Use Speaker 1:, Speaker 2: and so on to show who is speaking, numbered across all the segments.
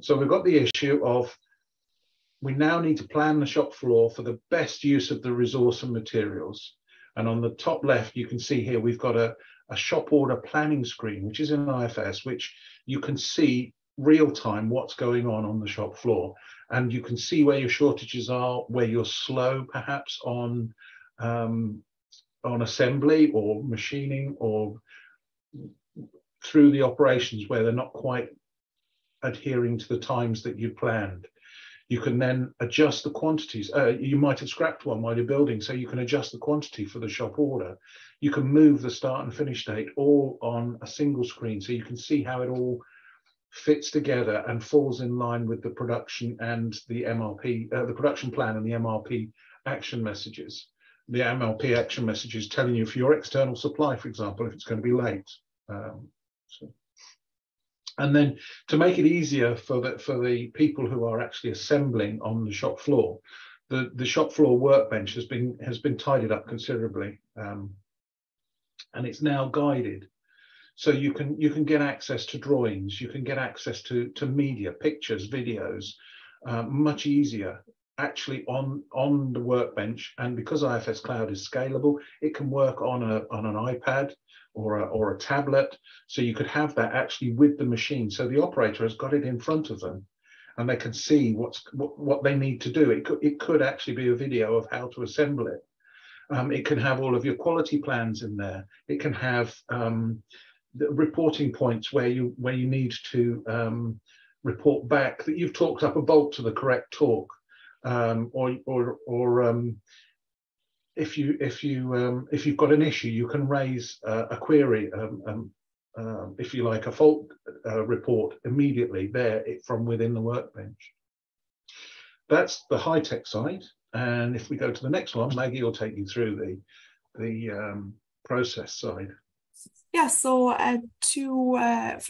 Speaker 1: So we've got the issue of we now need to plan the shop floor for the best use of the resource and materials. And on the top left, you can see here, we've got a shop order planning screen, which is in IFS, which you can see real time what's going on the shop floor. And you can see where your shortages are, where you're slow perhaps on assembly or machining, or through the operations where they're not quite adhering to the times that you planned. You can then adjust the quantities. You might have scrapped one while you're building, so you can adjust the quantity for the shop order. You can move the start and finish date all on a single screen, so you can see how it all fits together and falls in line with the production and the MRP, the production plan and the MRP action messages. The MRP action messages telling you if your external supply, for example, if it's going to be late. And then to make it easier for the people who are actually assembling on the shop floor, the shop floor workbench has been tidied up considerably, and it's now guided. So you can get access to drawings, you can get access to media, pictures, videos, much easier actually on the workbench. And because IFS Cloud is scalable, it can work on an iPad or a tablet. So you could have that actually with the machine. So the operator has got it in front of them and they can see what they need to do. It could actually be a video of how to assemble it. It can have all of your quality plans in there. It can have the reporting points where you need to report back that you've torqued up a bolt to the correct torque, or if you've got an issue, you can raise a query, if you like, a fault report immediately there from within the workbench. That's the high-tech side. And if we go to the next one, Maggie will take you through the process side.
Speaker 2: Yeah, so two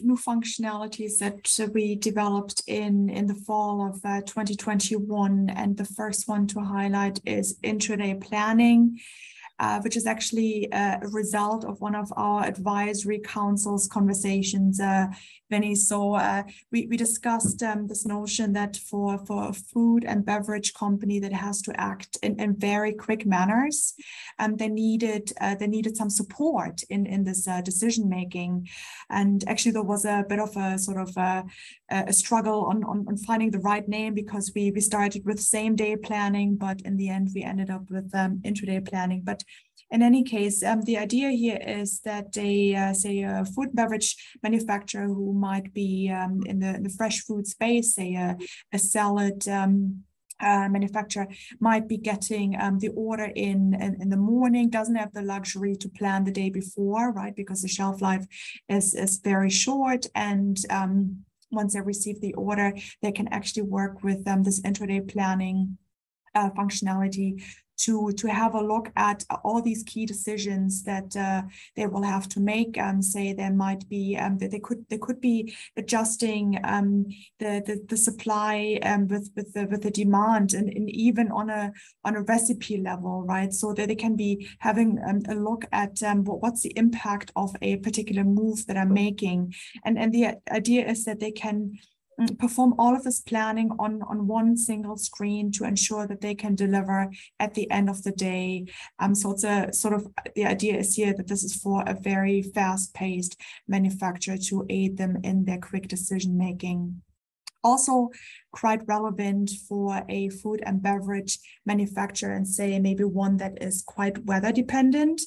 Speaker 2: new functionalities that we developed in the fall of 2021, and the first one to highlight is Intraday Planning, which is actually a result of one of our advisory council's conversations, Vinnie. So we discussed this notion that for a food and beverage company that has to act in very quick manners, they needed some support in this decision making. And actually, there was a bit of a sort of a struggle on finding the right name, because we started with same day planning, but in the end we ended up with intraday planning. But in any case, the idea here is that say a food and beverage manufacturer who might be in the fresh food space, say a salad manufacturer, might be getting the order in the morning, doesn't have the luxury to plan the day before, right? Because the shelf life is very short, and once they receive the order, they can actually work with this intraday planning functionality to have a look at all these key decisions that they will have to make. Say there might be they could be adjusting the supply with the demand, and even on a recipe level, right? So that they can be having a look at what's the impact of a particular move that I'm making, and the idea is that they can perform all of this planning on one single screen to ensure that they can deliver at the end of the day. So it's a sort of, the idea is here that this is for a very fast-paced manufacturer to aid them in their quick decision-making. Also quite relevant for a food and beverage manufacturer, and say maybe one that is quite weather dependent.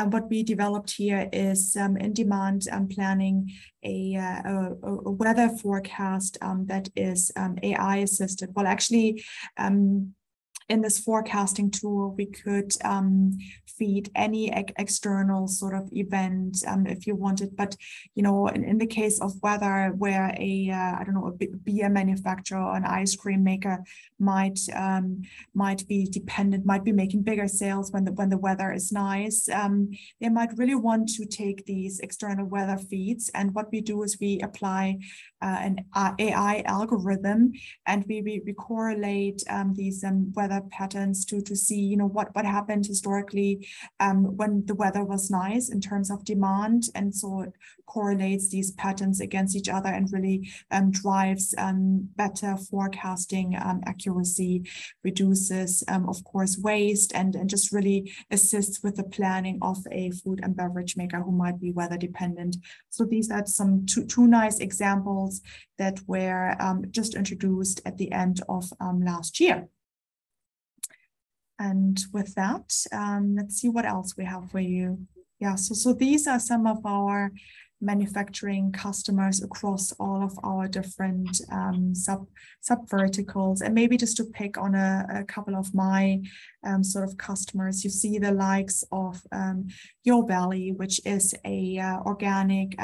Speaker 2: What we developed here is in-demand planning, a weather forecast that is AI assisted. Well, actually, in this forecasting tool, we could feed any external sort of event if you wanted. But, you know, in the case of weather, where I don't know, a beer manufacturer or an ice cream maker might be dependent, might be making bigger sales when the weather is nice, they might really want to take these external weather feeds. And what we do is we apply an AI algorithm, and we correlate these weather patterns to see, you know, what happened historically when the weather was nice in terms of demand, and so correlates these patterns against each other and really drives better forecasting accuracy, reduces, of course, waste, and just really assists with the planning of a food and beverage maker who might be weather dependent. So these are some two nice examples that were just introduced at the end of last year. And with that, let's see what else we have for you. Yeah, so these are some of our manufacturing customers across all of our different sub verticals. And maybe just to pick on a couple of my sort of customers, you see the likes of Your Valley, which is a organic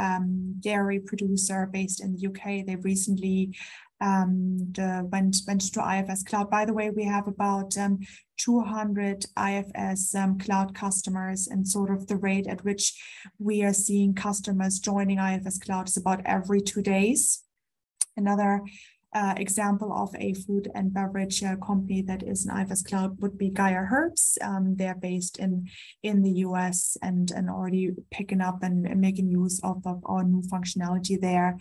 Speaker 2: dairy producer based in the UK. They recently went to IFS Cloud. By the way, we have about 200 IFS Cloud customers, and sort of the rate at which we are seeing customers joining IFS Cloud is about every 2 days. Another example of a food and beverage company that is an IFS Cloud would be Geyer Herbs. They're based in the US and already picking up and making use of our new functionality there.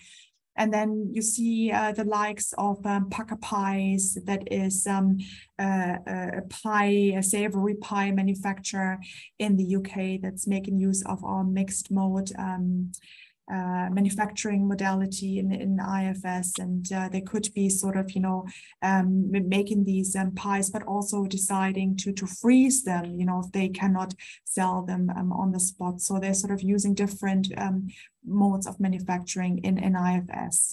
Speaker 2: And then you see the likes of Packer Pies, that is a savory pie manufacturer in the UK that's making use of our mixed mode manufacturing modality in IFS, and they could be sort of, making these pies, but also deciding to freeze them, if they cannot sell them on the spot. So they're sort of using different modes of manufacturing in IFS.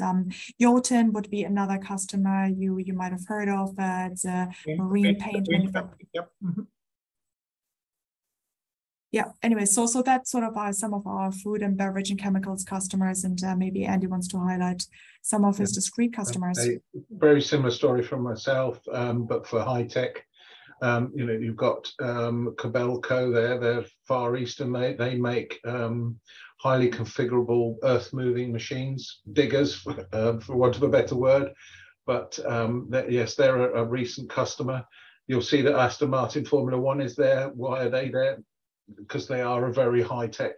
Speaker 2: Jotun would be another customer you might have heard of. It's a marine paint manufacturer.
Speaker 3: Yep. Mm-hmm.
Speaker 2: Yeah, anyway, so that's sort of some of our food and beverage and chemicals customers, and maybe Andy wants to highlight some of his discrete customers.
Speaker 1: A very similar story from myself, but for high tech. You've got Cabelco there, they're Far Eastern, they make highly configurable earth moving machines, diggers, for want of a better word. But yes, they're a recent customer. You'll see that Aston Martin Formula One is there. Why are they there? Because they are a very high-tech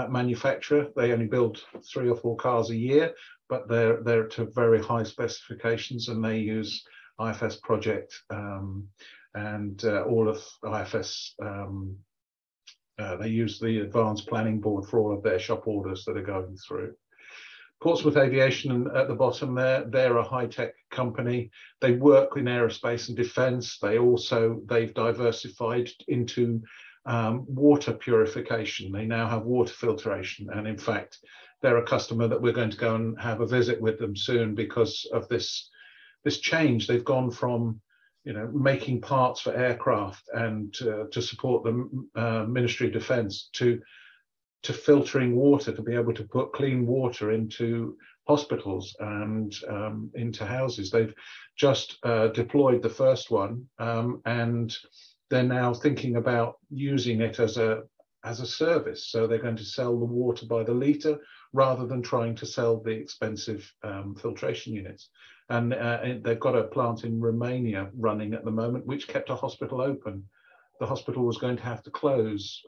Speaker 1: manufacturer. They only build 3 or 4 cars a year, but they're to very high specifications, and they use IFS Project and all of IFS. They use the advanced planning board for all of their shop orders that are going through. Portsmouth Aviation at the bottom there, they're a high-tech company. They work in aerospace and defense. They've diversified into water purification. They now have water filtration, and in fact they're a customer that we're going to go and have a visit with them soon because of this change. They've gone from making parts for aircraft and to support the Ministry of Defence to filtering water, to be able to put clean water into hospitals and into houses. They've just deployed the first one, and they're now thinking about using it as a service. So they're going to sell the water by the litre rather than trying to sell the expensive filtration units. And they've got a plant in Romania running at the moment, which kept a hospital open. The hospital was going to have to close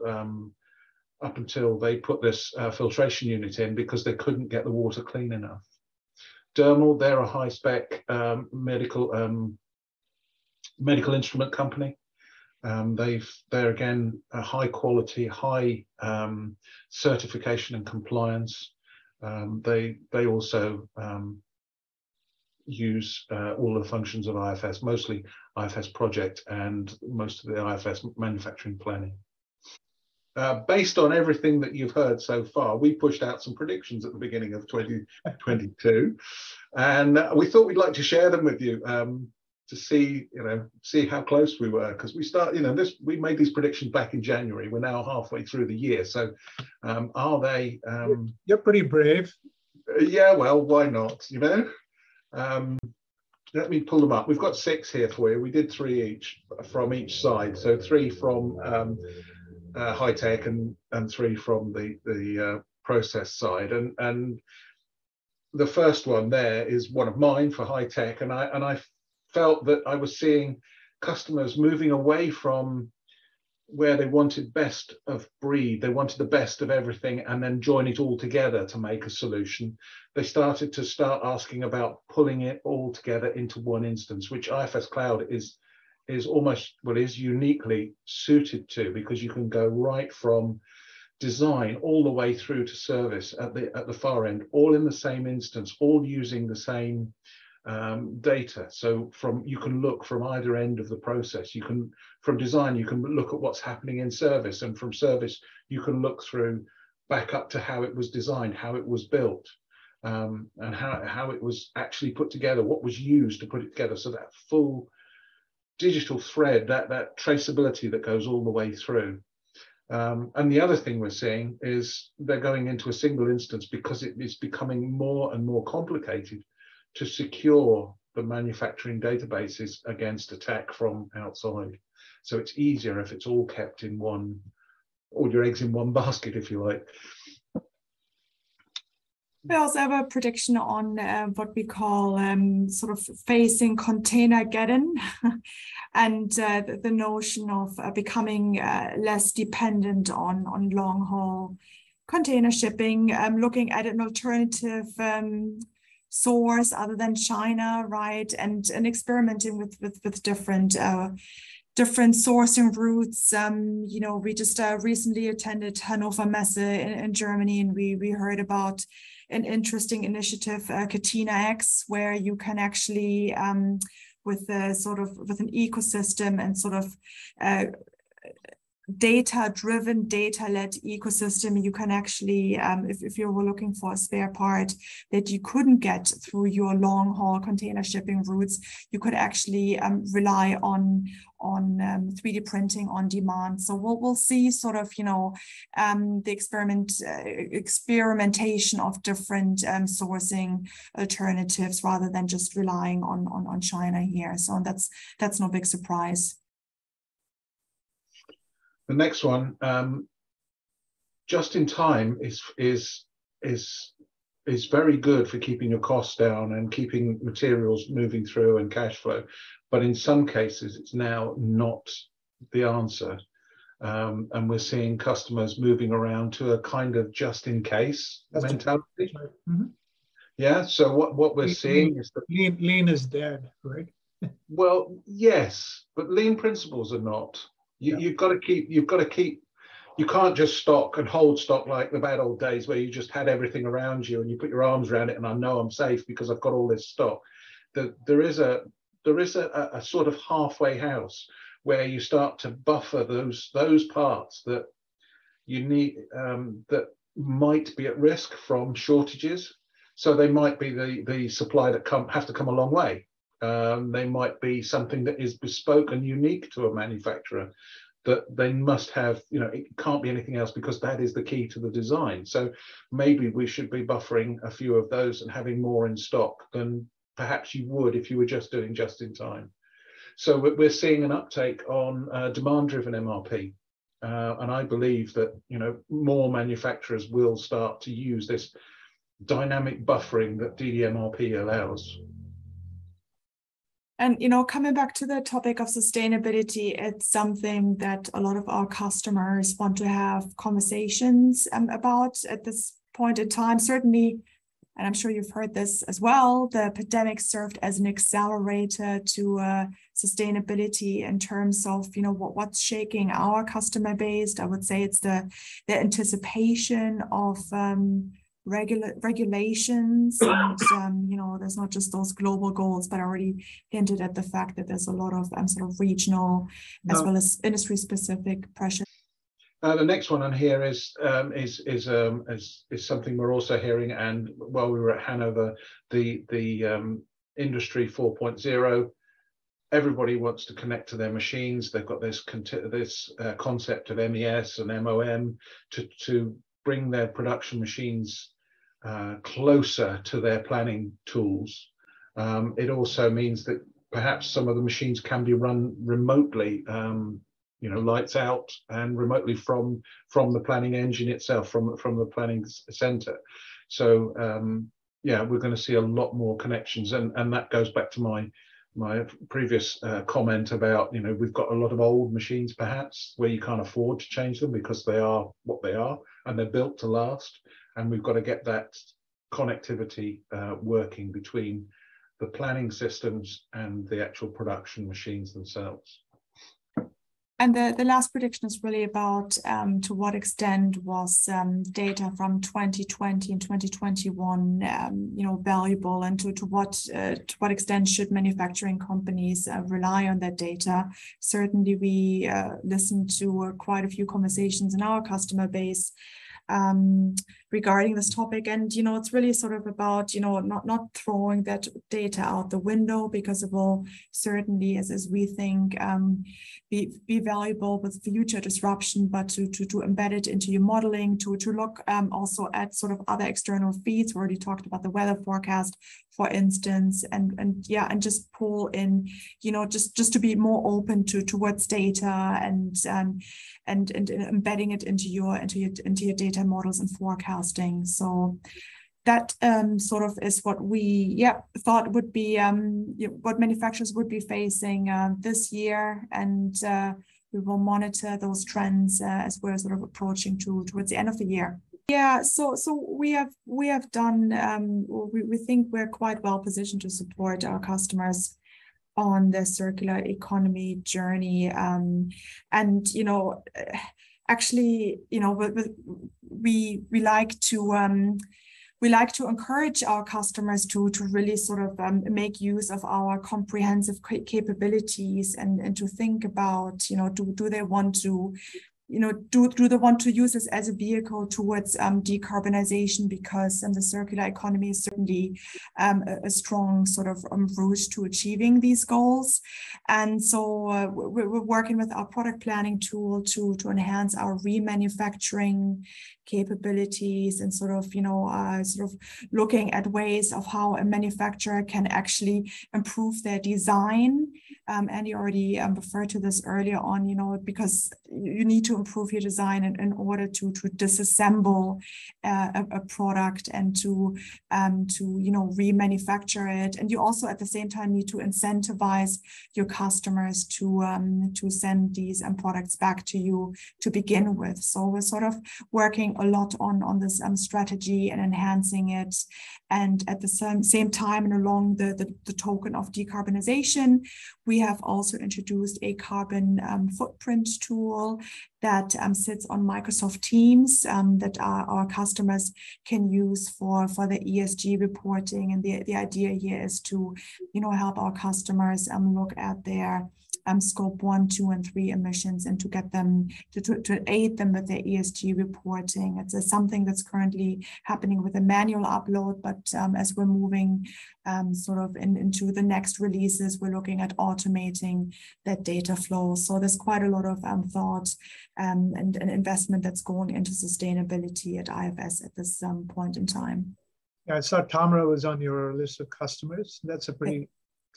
Speaker 1: up until they put this filtration unit in because they couldn't get the water clean enough. Dermal, they're a high-spec medical instrument company. They're again a high quality, high certification and compliance. They also use all the functions of IFS, mostly IFS Project and most of the IFS manufacturing planning. Based on everything that you've heard so far, we pushed out some predictions at the beginning of 2022, and we thought we'd like to share them with you. To see how close we were, because we made these predictions back in January. We're now halfway through the year, so are they?
Speaker 3: You're pretty brave.
Speaker 1: Yeah, well, why not? Let me pull them up. We've got 6 here for you. We did 3 each from each side, so 3 from high tech and 3 from the process side, and the first one there is one of mine for high tech, and I felt that I was seeing customers moving away from where they wanted best of breed, they wanted the best of everything and then join it all together to make a solution. They started asking about pulling it all together into one instance, which IFS Cloud is uniquely suited to, because you can go right from design all the way through to service at the far end, all in the same instance, all using the same data. So you can look from either end of the process. From design, you can look at what's happening in service, and from service, you can look through back up to how it was designed, how it was built, and how it was actually put together, what was used to put it together. So that full digital thread, that traceability that goes all the way through. And the other thing we're seeing is they're going into a single instance because it is becoming more and more complicated to secure the manufacturing databases against attack from outside. So it's easier if it's all kept in one, all your eggs in one basket, if you like.
Speaker 2: We also have a prediction on what we call sort of facing Containergeddon and the notion of becoming less dependent on long haul container shipping, looking at an alternative source other than China, right? And experimenting with different sourcing routes. You know, we just recently attended Hannover Messe in Germany, and we heard about an interesting initiative, Katina X, where you can actually, with an ecosystem and sort of data-driven, data-led ecosystem, you can actually, if you were looking for a spare part that you couldn't get through your long-haul container shipping routes, you could actually rely on 3D printing on demand. So we'll see sort of, you know, the experimentation of different sourcing alternatives rather than just relying on China here. So that's no big surprise.
Speaker 1: The next one, just in time is very good for keeping your costs down and keeping materials moving through and cash flow, but in some cases it's now not the answer, and we're seeing customers moving around to a kind of just in case mentality.
Speaker 3: Right. Mm-hmm.
Speaker 1: Yeah. So what we're seeing is that
Speaker 3: lean is dead, right?
Speaker 1: Well, yes, but lean principles are not. You've got to keep, you can't just stock and hold stock like the bad old days where you just had everything around you and you put your arms around it and I know I'm safe because I've got all this stock. There is a sort of halfway house where you start to buffer those parts that you need, that might be at risk from shortages. So they might be the supply that have to come a long way. They might be something that is bespoke and unique to a manufacturer that they must have, you know, it can't be anything else because that is the key to the design. So maybe we should be buffering a few of those and having more in stock than perhaps you would if you were just doing just in time. So we're seeing an uptake on demand-driven MRP. And I believe that, you know, more manufacturers will start to use this dynamic buffering that DDMRP allows.
Speaker 2: And, you know, coming back to the topic of sustainability, it's something that a lot of our customers want to have conversations about at this point in time. Certainly, and I'm sure you've heard this as well, the pandemic served as an accelerator to sustainability in terms of, you know, what's shaking our customer base. I would say it's the anticipation of regulations, and you know, there's not just those global goals, but I already hinted at the fact that there's a lot of sort of regional as well as industry specific pressure.
Speaker 1: The next one on here is something we're also hearing, and while we were at Hanover, the industry 4.0. Everybody wants to connect to their machines. They've got this concept of MES and MOM to bring their production machines closer to their planning tools. It also means that perhaps some of the machines can be run remotely, you know, lights out and remotely from the planning engine itself, from the planning center. So yeah, we're going to see a lot more connections, and that goes back to my my previous comment about, you know, we've got a lot of old machines perhaps where you can't afford to change them because they are what they are and they're built to last. And we've got to get that connectivity working between the planning systems and the actual production machines themselves.
Speaker 2: And the last prediction is really about to what extent was data from 2020 and 2021, you know, valuable, and to what extent should manufacturing companies rely on that data. Certainly, we listened to quite a few conversations in our customer base regarding this topic, and you know, it's really sort of about, you know, not throwing that data out the window, because it will certainly, as we think, be valuable with future disruption, but to embed it into your modeling, to look also at sort of other external feeds. We already talked about the weather forecast, for instance, and just pull in, you know, just to be more open towards data and embedding it into your data models and forecasting. So that sort of is what we thought would be what manufacturers would be facing this year, and we will monitor those trends as we're sort of approaching towards the end of the year. Yeah, so we have done. We think we're quite well positioned to support our customers on the circular economy journey, and you know, actually, you know, we like to encourage our customers to really sort of make use of our comprehensive capabilities, and to think about, you know, do they want to, you know, do they want to use this as a vehicle towards decarbonization, because the circular economy is certainly a strong sort of route to achieving these goals. And so we're working with our product planning tool to enhance our remanufacturing capabilities, and sort of, you know, sort of looking at ways of how a manufacturer can actually improve their design. And you already referred to this earlier on, you know, because you need to improve your design in order to disassemble a product and to you know, remanufacture it. And you also at the same time need to incentivize your customers to send these products back to you to begin with. So we're sort of working a lot on this strategy and enhancing it, and at the same time, and along the token of decarbonization, we have also introduced a carbon footprint tool that sits on Microsoft Teams, that our customers can use for the ESG reporting. And the idea here is to, you know, help our customers look at their scope 1, 2, and 3 emissions, and to get them to aid them with their ESG reporting. It's something that's currently happening with a manual upload, but as we're moving sort of into the next releases, we're looking at automating that data flow. So there's quite a lot of thought and investment that's going into sustainability at IFS at this point in time.
Speaker 3: Yeah, I saw Tamra was on your list of customers. That's a very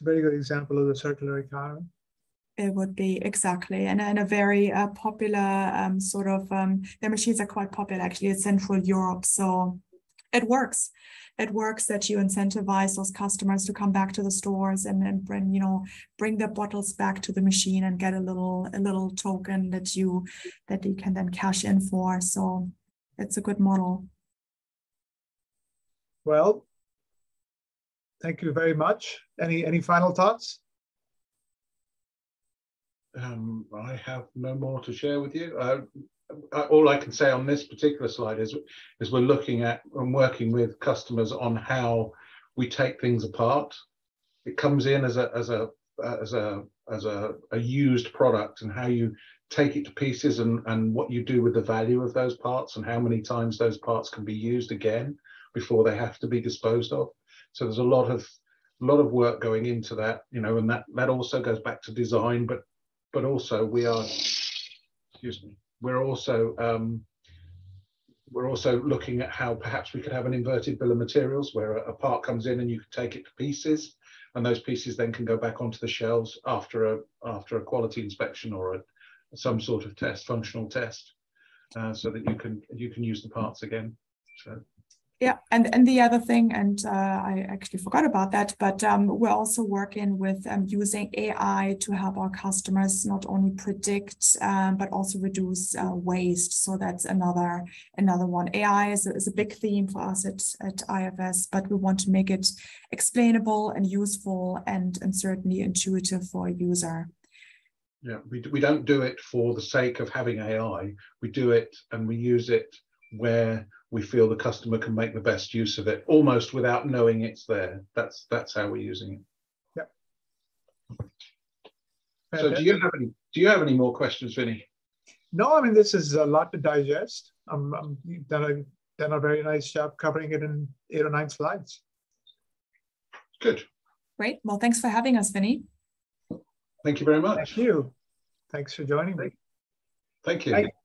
Speaker 3: good example of the circular economy.
Speaker 2: It would be, exactly, and a very popular sort of, their machines are quite popular actually in Central Europe. So it works. It works that you incentivize those customers to come back to the stores and bring their bottles back to the machine and get a little token that you can then cash in for. So it's a good model.
Speaker 3: Well, thank you very much. Any final thoughts?
Speaker 1: I have no more to share with you. All I can say on this particular slide is we're looking at and working with customers on how we take things apart. It comes in as a used product, and how you take it to pieces, and what you do with the value of those parts, and how many times those parts can be used again before they have to be disposed of. So there's a lot of work going into that, you know, and that also goes back to design, but also we're also looking at how perhaps we could have an inverted bill of materials, where a part comes in and you can take it to pieces, and those pieces then can go back onto the shelves after a quality inspection or some sort of functional test, so that you can use the parts again. So
Speaker 2: Yeah, and the other thing, and I actually forgot about that, but we're also working with using AI to help our customers not only predict but also reduce waste. So that's another one. AI is a big theme for us at IFS, but we want to make it explainable and useful and certainly intuitive for a user.
Speaker 1: Yeah, we don't do it for the sake of having AI. We do it and we use it where we feel the customer can make the best use of it, almost without knowing it's there. That's how we're using it.
Speaker 3: Yeah.
Speaker 1: So do you have any more questions, Vinnie?
Speaker 3: No, I mean, this is a lot to digest. You've done a very nice job covering it in 8 or 9 slides.
Speaker 1: Good.
Speaker 2: Great. Well, thanks for having us, Vinnie.
Speaker 1: Thank you very much.
Speaker 3: Thank you. Thanks for joining me.
Speaker 1: Thank you.